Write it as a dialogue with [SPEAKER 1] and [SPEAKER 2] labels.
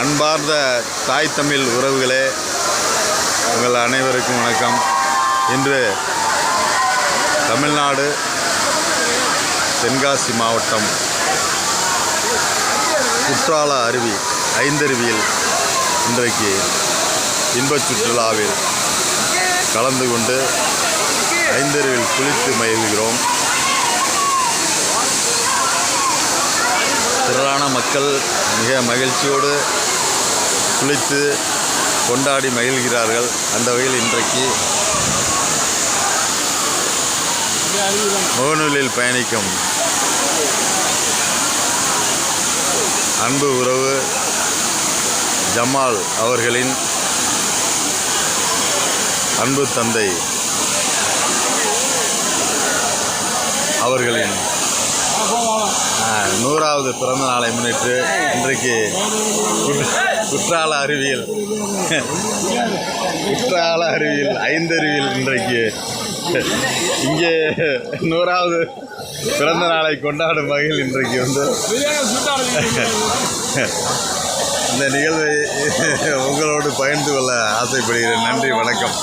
[SPEAKER 1] அன்பார்ந்த தாய் தமிழ் உறவுகளே, உங்கள் அனைவருக்கும் வணக்கம். இன்று தமிழ்நாடு தென்காசி மாவட்டம் குற்றால அருவி ஐந்தருவியில் இன்றைக்கு இன்பச் சுற்றுலாவில் கலந்து கொண்டு ஐந்தருவியில் குளித்து மகிழ்கிறோம். திரளான மக்கள் மிக மகிழ்ச்சியோடு குளித்து கொண்டாடி மகிழ்கிறார்கள். அந்த வகையில் இன்றைக்கு முகநூலில் பயணிக்கும் அன்பு உறவு ஜமால் அவர்களின் அன்பு தந்தை அவர்களின் 100வது பிறந்த நாளை முன்னிட்டு இன்றைக்கு குற்றால அருவியில் ஐந்தருவியில் இன்றைக்கு இங்கே 100வது பிறந்த நாளை கொண்டாடும் வகையில் இன்றைக்கு இந்த நிகழ்வை உங்களோடு பகிர்ந்து கொள்ள ஆசைப்படுகிறேன். நன்றி, வணக்கம்.